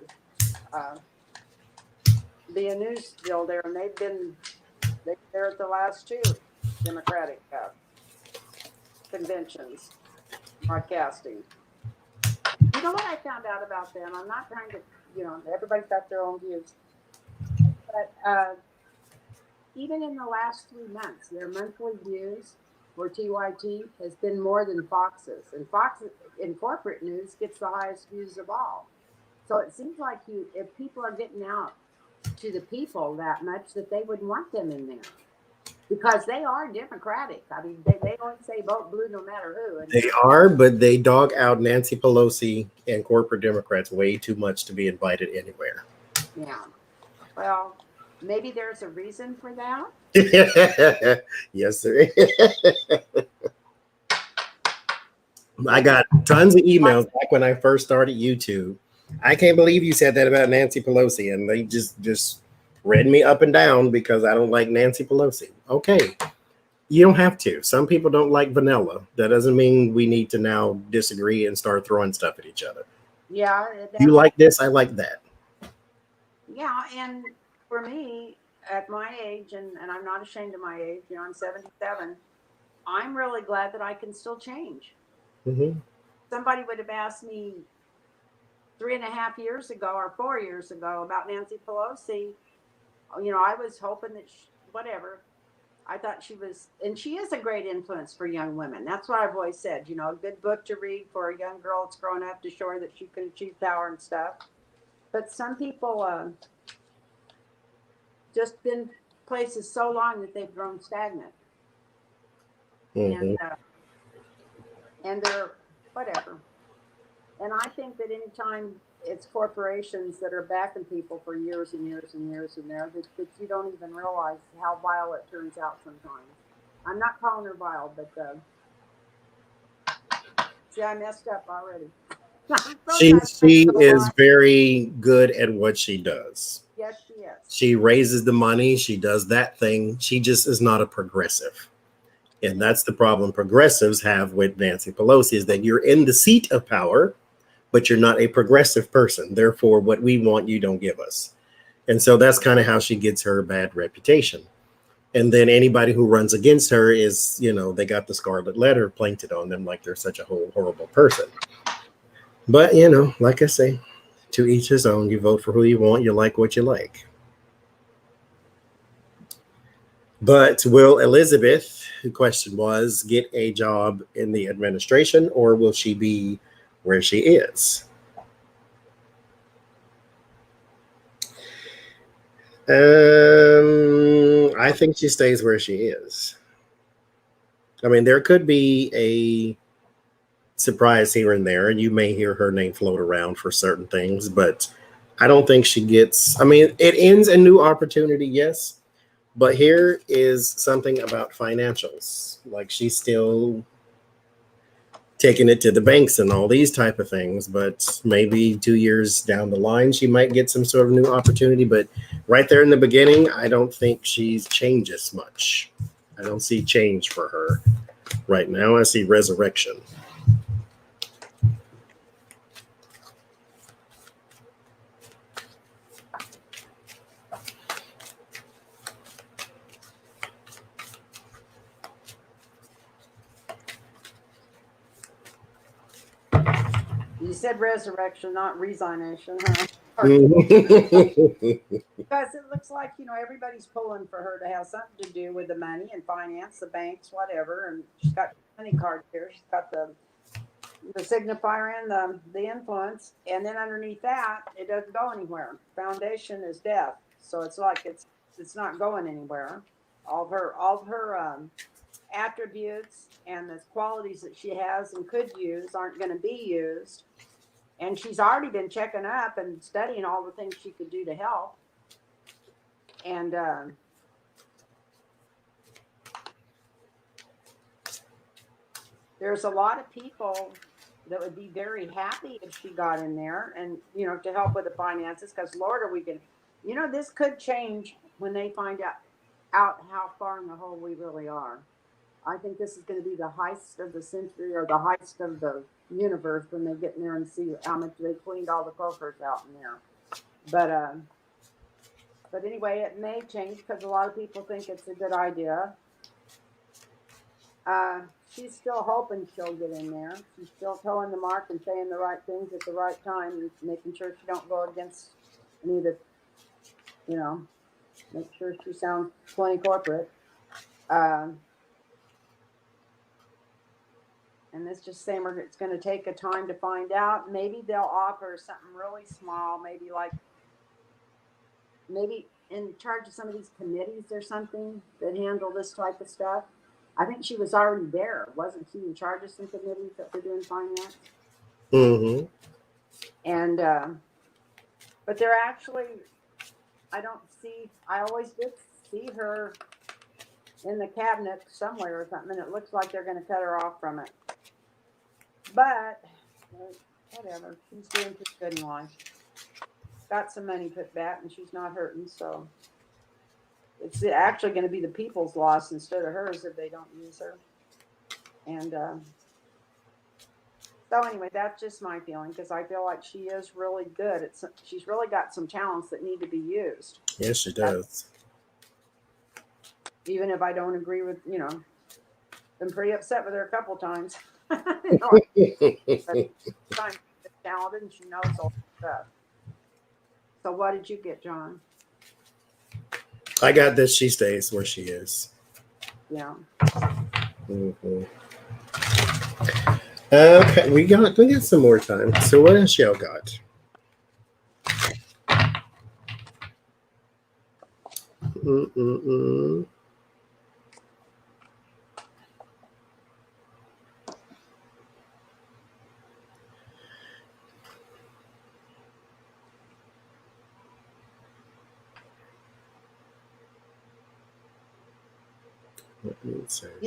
be a news deal there, and they're there at the last 2 Democratic conventions, broadcasting. You know what I found out about them? I'm not trying to, everybody's got their own views. But even in the last 3 months, their monthly views for TYT has been more than Fox's. And Fox in corporate news gets the highest views of all. So it seems like if people are getting out to the people that much, that they would want them in there. Because they are Democratic. I mean, they don't say vote blue no matter who. And they are, but they dog out Nancy Pelosi and corporate Democrats way too much to be invited anywhere. Yeah. Well, maybe there's a reason for that. Yes, sir. I got tons of emails back when I first started YouTube. I can't believe you said that about Nancy Pelosi, and they just read me up and down because I don't like Nancy Pelosi. Okay, you don't have to. Some people don't like vanilla. That doesn't mean we need to now disagree and start throwing stuff at each other. Yeah. You like this, I like that. Yeah, and for me, at my age, and I'm not ashamed of my age, I'm 77, I'm really glad that I can still change. Mm-hmm. Somebody would have asked me 3.5 years ago or 4 years ago about Nancy Pelosi. I was hoping that whatever. I thought she was, and she is a great influence for young women. That's what I've always said, a good book to read for a young girl that's growing up to show her that she can achieve power and stuff. But some people just been places so long that they've grown stagnant. Mm-hmm. And they're whatever. And I think that anytime it's corporations that are backing people for years and years and years and there, that you don't even realize how vile it turns out sometimes. I'm not calling her vile, but see, I messed up already. She is very good at what she does. Yes, she is. She raises the money. She does that thing. She just is not a progressive. And that's the problem progressives have with Nancy Pelosi, is that you're in the seat of power, but you're not a progressive person. Therefore, what we want, you don't give us. And so that's kind of how she gets her bad reputation. And then anybody who runs against her is, they got the scarlet letter painted on them like they're such a horrible person. But, like I say, to each his own. You vote for who you want. You like what you like. But will Elizabeth, the question was, get a job in the administration, or will she be where she is? I think she stays where she is. I mean, there could be a surprise here and there, and you may hear her name float around for certain things, but I don't think she gets, it ends a new opportunity, yes, But here is something about financials. Like she's still taking it to the banks and all these type of things, but maybe 2 years down the line she might get some sort of new opportunity. But right there in the beginning, I don't think she's changes much. I don't see change for her right now. I see resurrection. You said resurrection, not resignation, huh? Mhm. Because it looks like, everybody's pulling for her to have something to do with the money and finance, the banks, whatever. And she's got money cards here. She's got the signifier and the influence. And then underneath that, it doesn't go anywhere. Foundation is death. So it's like it's not going anywhere. All of her attributes and the qualities that she has and could use aren't going to be used. And she's already been checking up and studying all the things she could do to help. And there's a lot of people that would be very happy if she got in there and, to help with the finances. Because, Lord, are we going to, this could change when they find out how far in the hole we really are. I think this is going to be the heist of the century or the heist of the universe when they get in there and see how much they cleaned all the coffers out in there. But anyway, it may change because a lot of people think it's a good idea. She's still hoping she'll get in there. She's still towing the mark and saying the right things at the right time and making sure she don't go against any of the, make sure she sounds plenty corporate. And this just saying it's going to take a time to find out. Maybe they'll offer something really small, maybe in charge of some of these committees or something that handle this type of stuff. I think she was already there. Wasn't she in charge of some committees that were doing finance? Mm-hmm. And, but they're actually, I always did see her in the cabinet somewhere or something, and it looks like they're going to cut her off from it. But, whatever, she's doing pretty good in life. Got some money put back, and she's not hurting, so it's actually going to be the people's loss instead of hers if they don't use her. And so anyway, that's just my feeling because I feel like she is really good. She's really got some talents that need to be used. Yes, she does. Even if I don't agree with, been pretty upset with her a couple times. But she's talented and she knows all this stuff. So what did you get, John? I got this. She stays where she is. Yeah. Mm-hmm. Okay, we got some more time. So what else y'all got? Mm-mm-mm.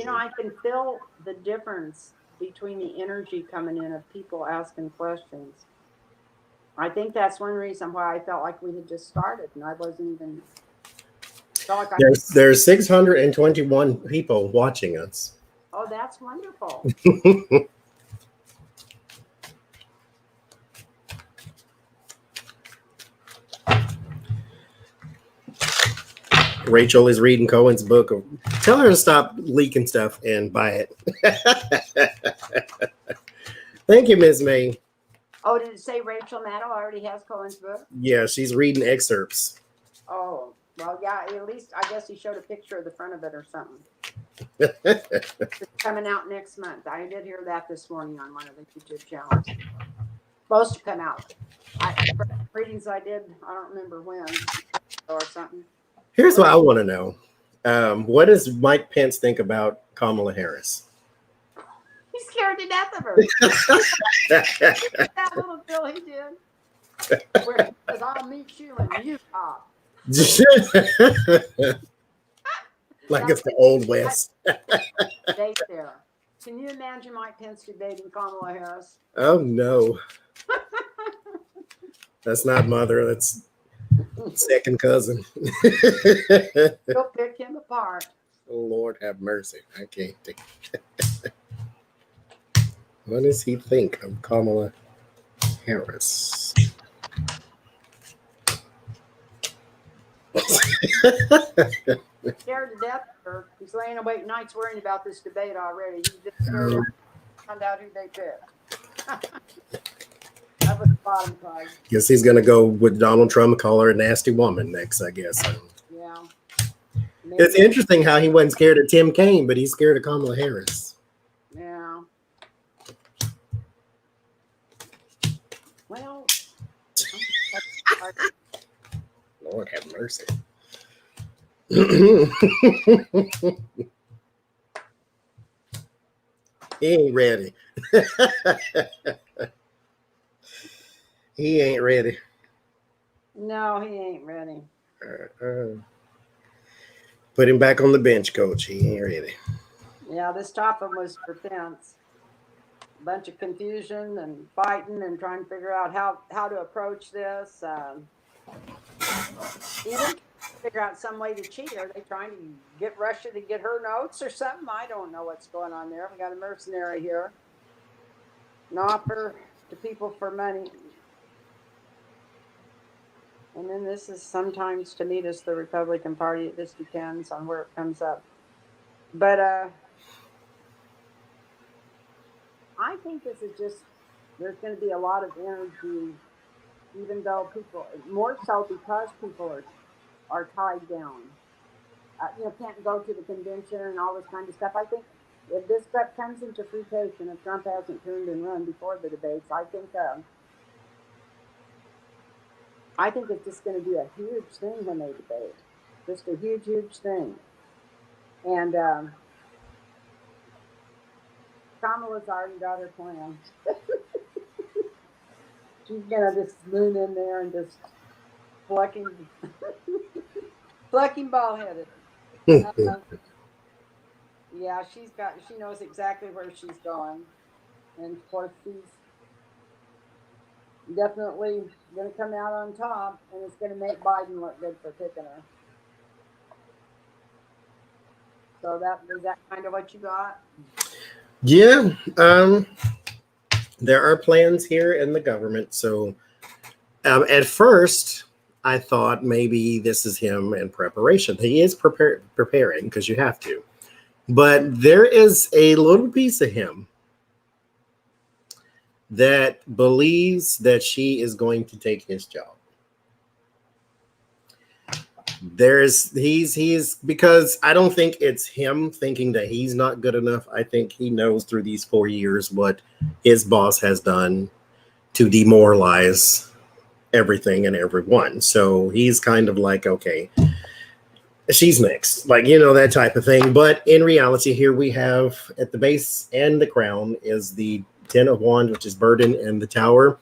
I can feel the difference between the energy coming in of people asking questions. I think that's one reason why I felt like we had just started and I wasn't even felt like there's 621 people watching us. Oh, that's wonderful. Rachel is reading Cohen's book. Tell her to stop leaking stuff and buy it. Thank you, Ms. May. Oh, did it say Rachel Maddow already has Cohen's book? Yeah, she's reading excerpts. Oh, well, yeah, at least I guess he showed a picture of the front of it or something. It's coming out next month. I did hear that this morning on one of the YouTube channels. Supposed to come out. Readings I did, I don't remember when or something. Here's what I want to know. What does Mike Pence think about Kamala Harris? He's scared to death of her. That little bill he did. Where he says, I'll meet you in Utah. Like it's the old West. Date there. Can you imagine Mike Pence debating Kamala Harris? Oh no. That's not mother, that's second cousin. He'll pick him apart. Oh Lord have mercy. I can't think. What does he think of Kamala Harris? Scared to death of her. He's laying awake nights worrying about this debate already. He's just scared to find out who they pick. That was the bottom card. Guess he's gonna go with Donald Trump, call her a nasty woman next, I guess. Yeah. It's interesting how he wasn't scared of Tim Kaine, but he's scared of Kamala Harris. Yeah. Well, Lord have mercy. He ain't ready. He ain't ready. no, he ain't ready. Put him back on the bench, coach. He ain't ready. Yeah, this top one was for Pence. A bunch of confusion and fighting and trying to figure out how to approach this. Even figure out some way to cheat. Are they trying to get Russia to get her notes or something? I don't know what's going on there. We got a mercenary here. An offer to people for money. And then this is sometimes to meet us, the Republican Party. It just depends on where it comes up. But I think this is just, there's going to be a lot of energy, even though people, more so because people are tied down. Can't go to the convention and all this kind of stuff. I think if this stuff comes into fruition, if Trump hasn't turned and run before the debates, I think it's just going to be a huge thing when they debate. Just a huge, huge thing. And Kamala's already got her plan. She's going to just moon in there and just plucking ball-headed. Yeah, she knows exactly where she's going. And of course, she's definitely going to come out on top, and it's going to make Biden look good for picking her. So is that kind of what you got? Yeah. There are plans here in the government. So at first, I thought maybe this is him in preparation. He is preparing because you have to. But there is a little piece of him that believes that she is going to take his job. He's because I don't think it's him thinking that he's not good enough. I think he knows through these 4 years what his boss has done to demoralize everything and everyone. So he's kind of like, okay, she's next, like, that type of thing. But in reality, here we have at the base and the crown is the Ten of Wands, which is burden, and the Tower.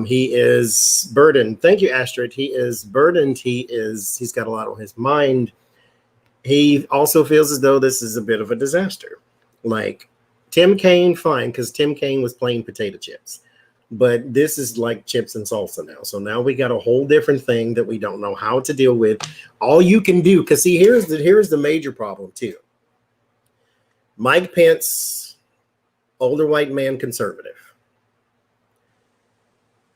He is burdened. Thank you, Astrid. He is burdened. He's got a lot on his mind. He also feels as though this is a bit of a disaster. Like Tim Kaine, fine, because Tim Kaine was plain potato chips. But this is like chips and salsa now. So now we got a whole different thing that we don't know how to deal with. All you can do, because see, here's the major problem too. Mike Pence, older white man conservative,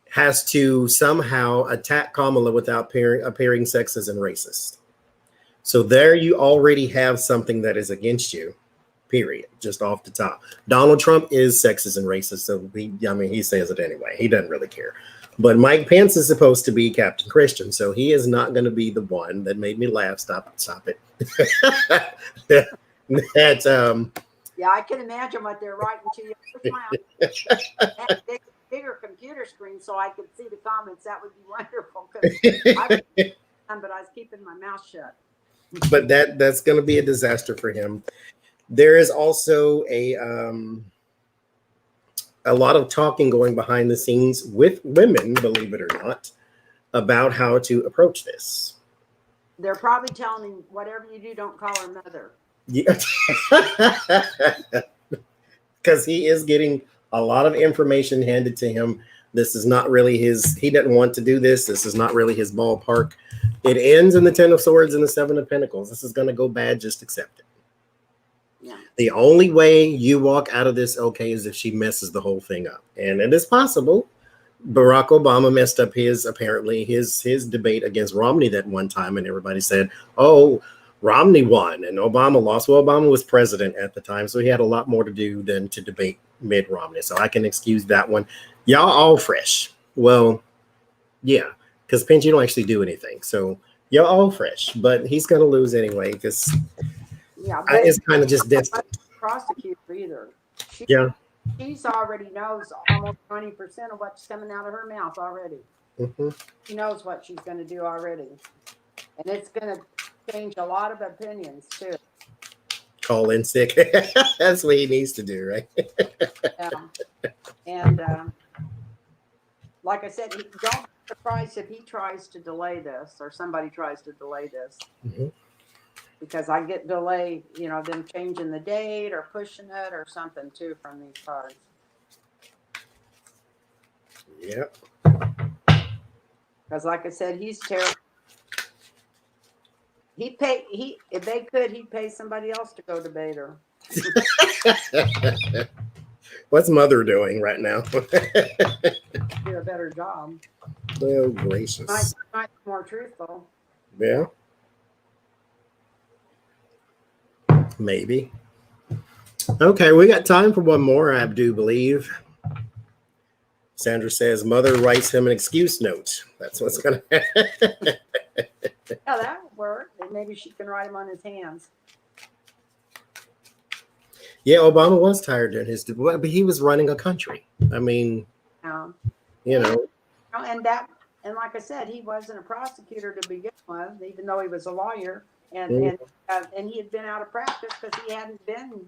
has to somehow attack Kamala without appearing sexist and racist. So there you already have something that is against you, period, just off the top. Donald Trump is sexist and racist, so he says it anyway. He doesn't really care. But Mike Pence is supposed to be Captain Christian, so he is not going to be the one that made me laugh. Stop it. Yeah, I can imagine what they're writing to you. Had a bigger computer screen so I could see the comments. That would be wonderful. But I was keeping my mouth shut. But that's going to be a disaster for him. There is also a lot of talking going behind the scenes with women, believe it or not, about how to approach this. They're probably telling him, whatever you do, don't call her mother. Yeah. Because he is getting a lot of information handed to him. This is not really his, he doesn't want to do this. This is not really his ballpark. It ends in the 10 of Swords and the 7 of Pentacles. This is going to go bad. Just accept it. Yeah. The only way you walk out of this okay is if she messes the whole thing up. And it is possible. Barack Obama messed up his debate against Romney that one time, and everybody said, oh, Romney won and Obama lost. Well, Obama was president at the time, so he had a lot more to do than to debate Mitt Romney. So I can excuse that one. Y'all all fresh. Well, yeah, because Pinch, you don't actually do anything. So y'all all fresh, but he's going to lose anyway because it's kind of just destined. Prosecutor either. She's already knows almost 20% of what's coming out of her mouth already. Mm-hmm. She knows what she's going to do already. And it's going to change a lot of opinions too. Call in sick. That's what he needs to do, right? Yeah. And like I said, don't be surprised if he tries to delay this or somebody tries to delay this. Mm-hmm. Because I get delay, them changing the date or pushing it or something too from these cards. Yep. Because like I said, he's terrible. If they could, he'd pay somebody else to go debate her. What's Mother doing right now? Do a better job. Oh, gracious. Might be more truthful. Yeah. Maybe. Okay, we got time for one more, I do believe. Sandra says, Mother writes him an excuse note. That's what's going to happen. Yeah, that would work. And maybe she can write him on his hands. Yeah, Obama was tired during his debate, but he was running a country. I mean, And like I said, he wasn't a prosecutor to begin with, even though he was a lawyer, and he had been out of practice because he hadn't been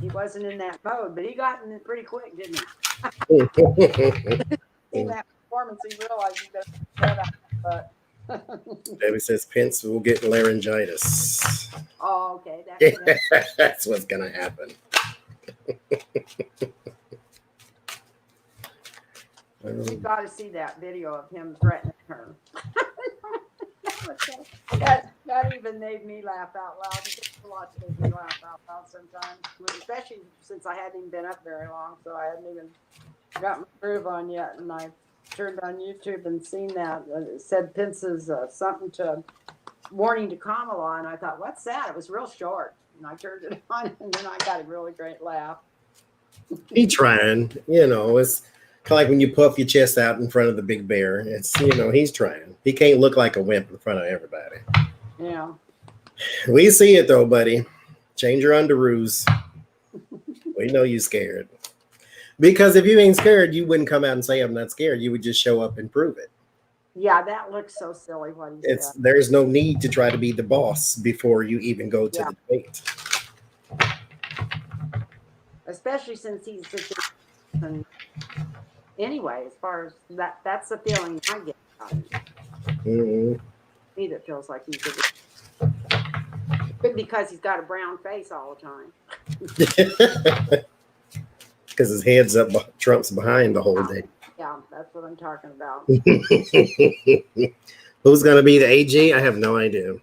he wasn't in that mode, but he got in it pretty quick, didn't he? In that performance, he realized he better shut up. But Debbie says Pence will get laryngitis. oh, okay, that's what's gonna happen. You got to see that video of him threatening her. that even made me laugh out loud. It's a lot to make me laugh out loud sometimes, especially since I hadn't even been up very long, so I hadn't even got my groove on yet. And I turned on YouTube and seen that. It said Pence's something to warning to Kamala, and I thought, what's that? It was real short. And I turned it on, and then I got a really great laugh. He trying, it's kind of like when you puff your chest out in front of the big bear. It's, he's trying. He can't look like a wimp in front of everybody. Yeah. We see it though, buddy. Change your underoos. We know you scared. Because if you ain't scared, you wouldn't come out and say I'm not scared. You would just show up and prove it. Yeah, that looks so silly what he said. There's no need to try to be the boss before you even go to the debate. Especially since he's such a anyway, as far as that's the feeling I get about him. Mm-hmm. Me that feels like he's good because he's got a brown face all the time. Because his head's up, Trump's behind the whole day. Yeah, that's what I'm talking about. Who's going to be the AG? I have no idea.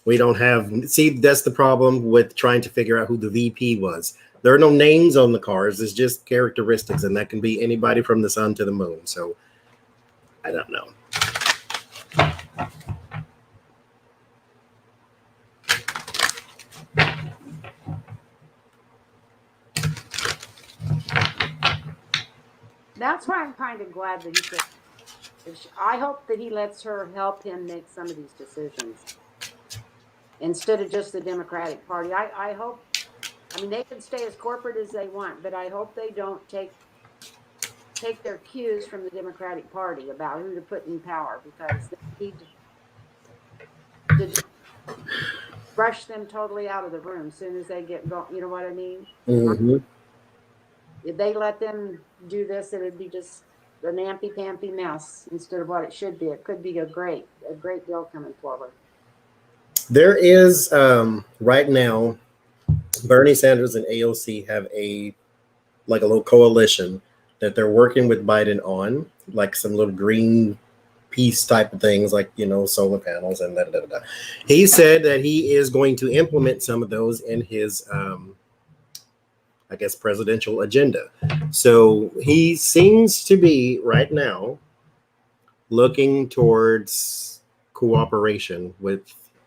We don't have, that's the problem with trying to figure out who the VP was. There are no names on the cards. It's just characteristics, and that can be anybody from the sun to the moon. So I don't know. That's why I'm kind of glad that he said, I hope that he lets her help him make some of these decisions instead of just the Democratic Party. I hope, they can stay as corporate as they want, but I hope they don't take their cues from the Democratic Party about who to put in power, because they need to brush them totally out of the room as soon as they get going. You know what I mean? Mm-hmm. If they let them do this, it would be just namby-pamby mess instead of what it should be. It could be a great deal coming forward. There is right now, Bernie Sanders and AOC have a little coalition that they're working with Biden on, like some little green peace type of things, like, solar panels and da, da, da, da. He said that he is going to implement some of those in his I guess presidential agenda. So he seems to be right now looking towards cooperation with,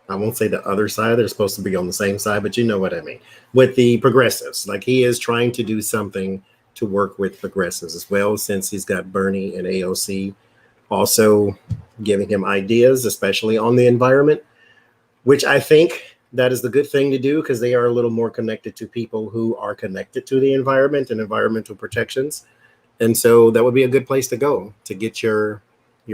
I won't say the other side, they're supposed to be on the same side, but you know what I mean, with the progressives. Like, he is trying to do something to work with progressives as well, since he's got Bernie and AOC also giving him ideas, especially on the environment, which I think that is the good thing to do, because they are a little more connected to people who are connected to the environment and environmental protections. And so that would be a good place to go to get your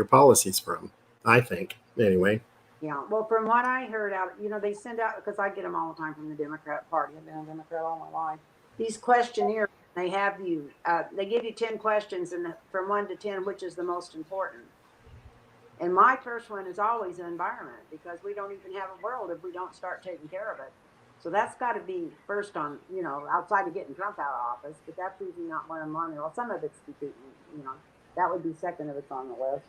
policies from, I think, anyway. Yeah, well, from what I heard out, they send out, because I get them all the time from the Democrat Party. I've been a Democrat all my life. These questionnaires, they have you, they give you 10 questions, and from 1 to 10, which is the most important. And my first one is always the environment, because we don't even have a world if we don't start taking care of it. So that's got to be first on, outside of getting Trump out of office, but that's usually not one of them on there. Well, some of it's defeating, that would be second if it's on the list,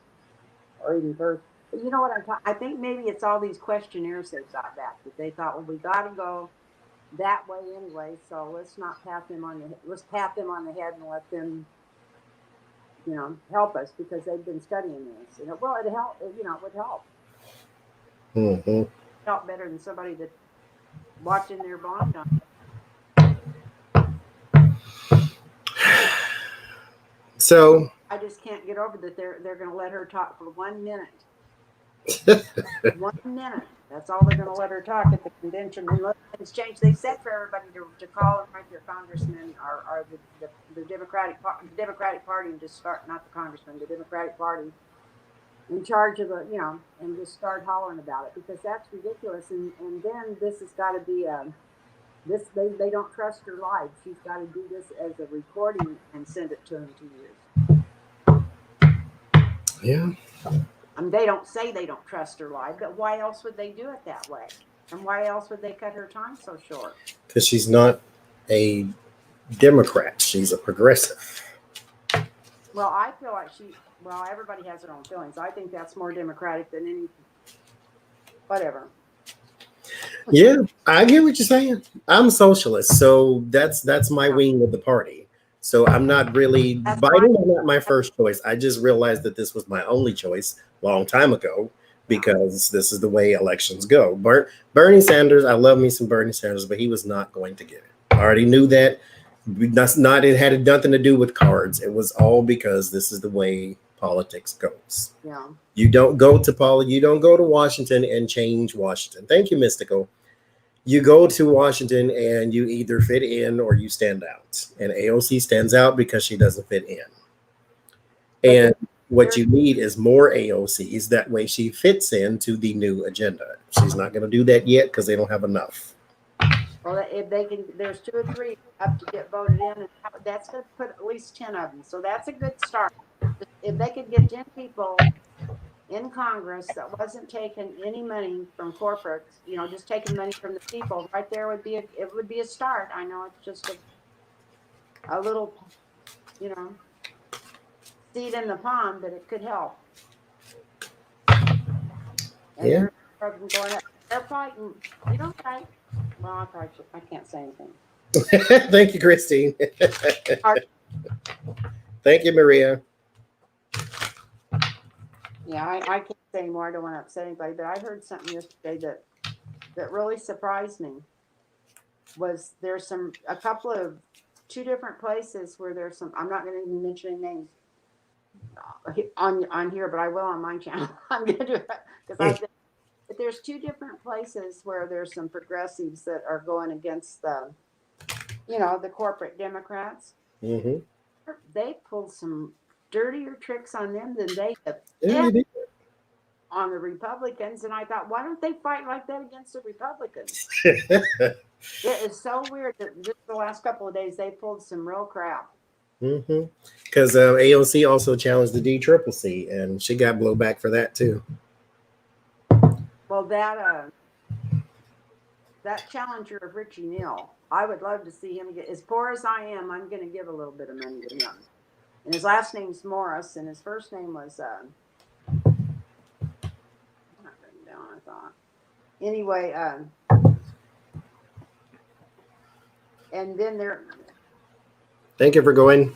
or even first. But you know what I'm talking? I think maybe it's all these questionnaires they've got back that they thought, well, we got to go that way anyway, so let's not pat them on the head and let them, help us, because they've been studying this. Well, it help. It would help. Mm-hmm. Help better than somebody that watching their blind on. So I just can't get over that they're going to let her talk for 1 minute. 1 minute. That's all they're going to let her talk at the convention. And let things change. They said for everybody to call and write their congressman or the Democratic Party, and just start, not the congressman, the Democratic Party in charge of the, and just start hollering about it, because that's ridiculous. And then this has got to be they don't trust her live. She's got to do this as a recording and send it to them to use. Yeah. They don't say they don't trust her live, but why else would they do it that way? And why else would they cut her time so short? Because she's not a Democrat. She's a progressive. Well, I feel like everybody has their own feelings. I think that's more Democratic than any, whatever. Yeah, I get what you're saying. I'm socialist, so that's my wing of the party. So I'm not really, Biden is not my first choice. I just realized that this was my only choice a long time ago, because this is the way elections go. Bernie Sanders, I love me some Bernie Sanders, but he was not going to get it. I already knew that. It had nothing to do with cards. It was all because this is the way politics goes. Yeah. You don't go to Washington and change Washington. Thank you, Mystical. You go to Washington and you either fit in or you stand out. And AOC stands out because she doesn't fit in. And what you need is more AOCs. That way she fits into the new agenda. She's not going to do that yet because they don't have enough. Well, if they can, there's 2 or 3 up to get voted in, and that's going to put at least 10 of them. So that's a good start. If they could get 10 people in Congress that wasn't taking any money from corporates, just taking money from the people, right there would be a start. I know it's just a little, seed in the pond, but it could help. And yeah. They're fighting. Fight. Well, I can't say anything. Thank you, Christine. Thank you, Maria. Yeah, I can't say anymore. I don't want to upset anybody, but I heard something yesterday that really surprised me. Was there's a couple of 2 different places where there's some, I'm not going to even mention any names on here, but I will on my channel. I'm going to do it because but there's 2 different places where there's some progressives that are going against the corporate Democrats. Mm-hmm. They pulled some dirtier tricks on them than they have on the Republicans. And I thought, why don't they fight like that against the Republicans? It is so weird that just the last couple of days they pulled some real crap. Because AOC also challenged the DCCC, and she got blowback for that too. Well, that challenger of Richie Neal, I would love to see him get, as poor as I am, I'm going to give a little bit of money to him. And his last name's Morris, and his first name was, not written down, I thought. Anyway, and then there. Thank you for going.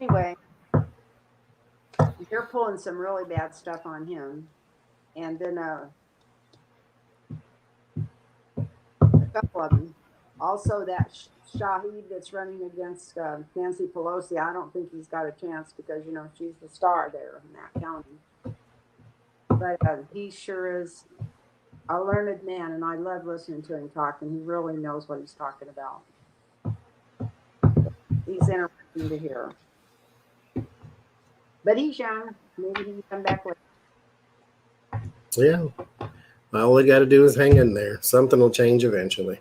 Anyway, they're pulling some really bad stuff on him. And then a couple of them. Also, that Shahid that's running against Nancy Pelosi, I don't think he's got a chance because, you know, she's the star there in that county. But he sure is a learned man, and I love listening to him talk, and he really knows what he's talking about. He's interesting to hear. But he's young. Maybe he can come back with. Yeah. All we got to do is hang in there. Something will change eventually.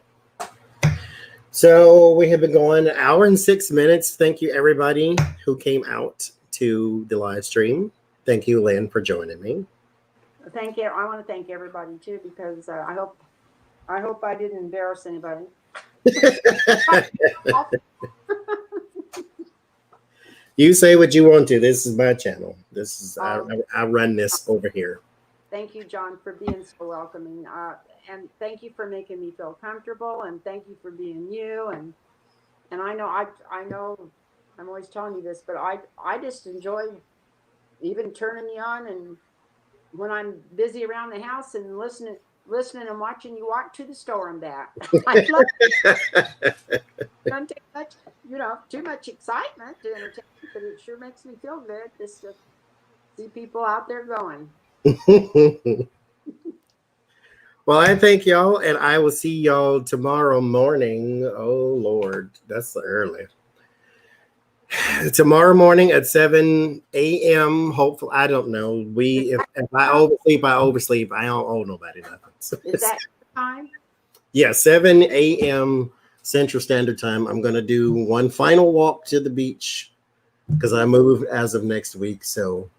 So we have been going an hour and 6 minutes. Thank you, everybody who came out to the live stream. Thank you, Lynn, for joining me. Thank you. I want to thank everybody too, because I hope I didn't embarrass anybody. You say what you want to. This is my channel. This is I run this over here. Thank you, John, for being so welcoming, and thank you for making me feel comfortable, and thank you for being you. And I know I'm always telling you this, but I just enjoy even turning you on, and when I'm busy around the house and listening and watching you walk to the store and back. I love it. Don't take much, too much excitement to entertain, but it sure makes me feel good just to see people out there going. Well, I thank y'all, and I will see y'all tomorrow morning. Oh Lord, that's early. Tomorrow morning at 7 a.m. Hopefully, I don't know. If I oversleep, I oversleep. I don't owe nobody nothing. So is that time? Yeah, 7 a.m. Central Standard Time. I'm gonna do one final walk to the beach because I moved as of next week. So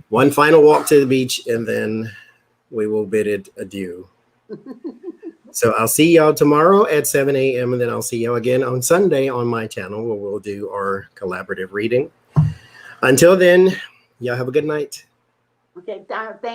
one final walk to the beach, and then we will bid it adieu. So I'll see y'all tomorrow at 7 a.m. and then I'll see y'all again on Sunday on my channel where we'll do our collaborative reading. Until then, y'all have a good night. Okay, thank